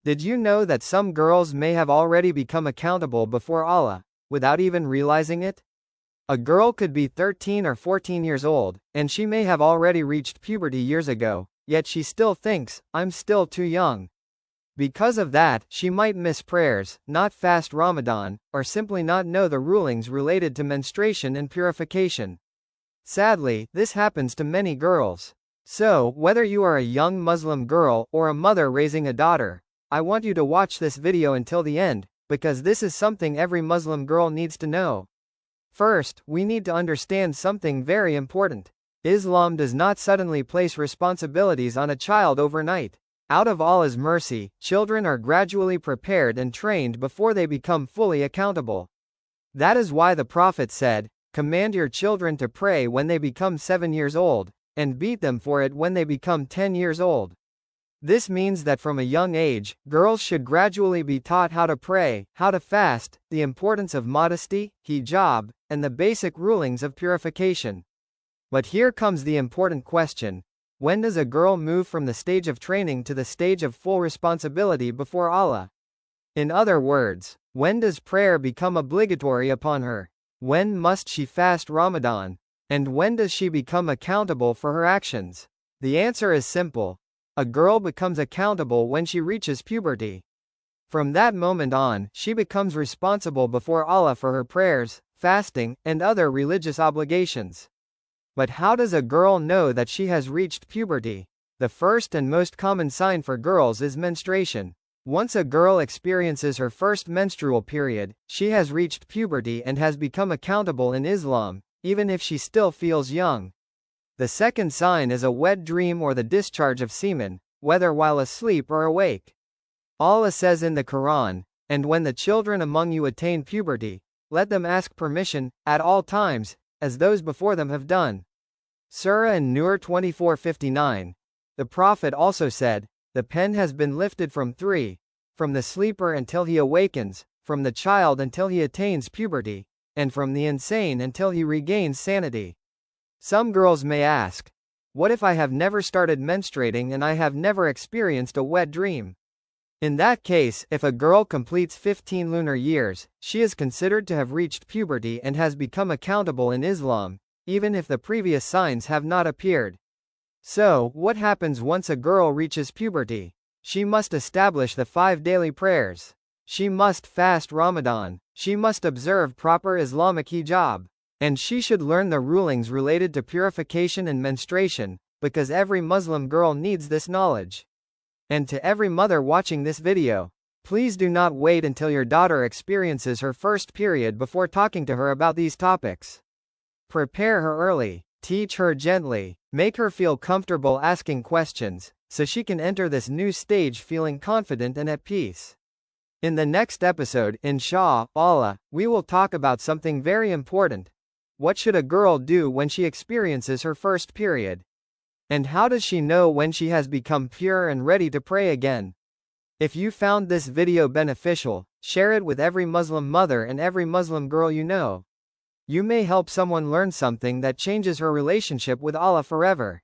Did you know that some girls may have already become accountable before Allah, without even realizing it? A girl could be 13 or 14 years old, and she may have already reached puberty years ago, yet she still thinks, "I'm still too young." Because of that, she might miss prayers, not fast Ramadan, or simply not know the rulings related to menstruation and purification. Sadly, this happens to many girls. So, whether you are a young Muslim girl or a mother raising a daughter, I want you to watch this video until the end, because this is something every Muslim girl needs to know. First, we need to understand something very important. Islam does not suddenly place responsibilities on a child overnight. Out of Allah's mercy, children are gradually prepared and trained before they become fully accountable. That is why the Prophet said, "Command your children to pray when they become 7 years old, and beat them for it when they become 10 years old." This means that from a young age, girls should gradually be taught how to pray, how to fast, the importance of modesty, hijab, and the basic rulings of purification. But here comes the important question. When does a girl move from the stage of training to the stage of full responsibility before Allah? In other words, when does prayer become obligatory upon her? When must she fast Ramadan? And when does she become accountable for her actions? The answer is simple. A girl becomes accountable when she reaches puberty. From that moment on, she becomes responsible before Allah for her prayers, fasting, and other religious obligations. But how does a girl know that she has reached puberty? The first and most common sign for girls is menstruation. Once a girl experiences her first menstrual period, she has reached puberty and has become accountable in Islam, even if she still feels young. The second sign is a wet dream or the discharge of semen, whether while asleep or awake. Allah says in the Quran, "And when the children among you attain puberty, let them ask permission, at all times, as those before them have done." Surah An-Nur 24:59. The Prophet also said, "The pen has been lifted from 3, from the sleeper until he awakens, from the child until he attains puberty, and from the insane until he regains sanity." Some girls may ask, what if I have never started menstruating and I have never experienced a wet dream? In that case, if a girl completes 15 lunar years, she is considered to have reached puberty and has become accountable in Islam, even if the previous signs have not appeared. So, what happens once a girl reaches puberty? She must establish the 5 daily prayers. She must fast Ramadan. She must observe proper Islamic hijab. And she should learn the rulings related to purification and menstruation, because every Muslim girl needs this knowledge. And to every mother watching this video, please do not wait until your daughter experiences her first period before talking to her about these topics. Prepare her early, teach her gently, make her feel comfortable asking questions, so she can enter this new stage feeling confident and at peace. In the next episode, inshallah, we will talk about something very important. What should a girl do when she experiences her first period? And how does she know when she has become pure and ready to pray again? If you found this video beneficial, share it with every Muslim mother and every Muslim girl you know. You may help someone learn something that changes her relationship with Allah forever.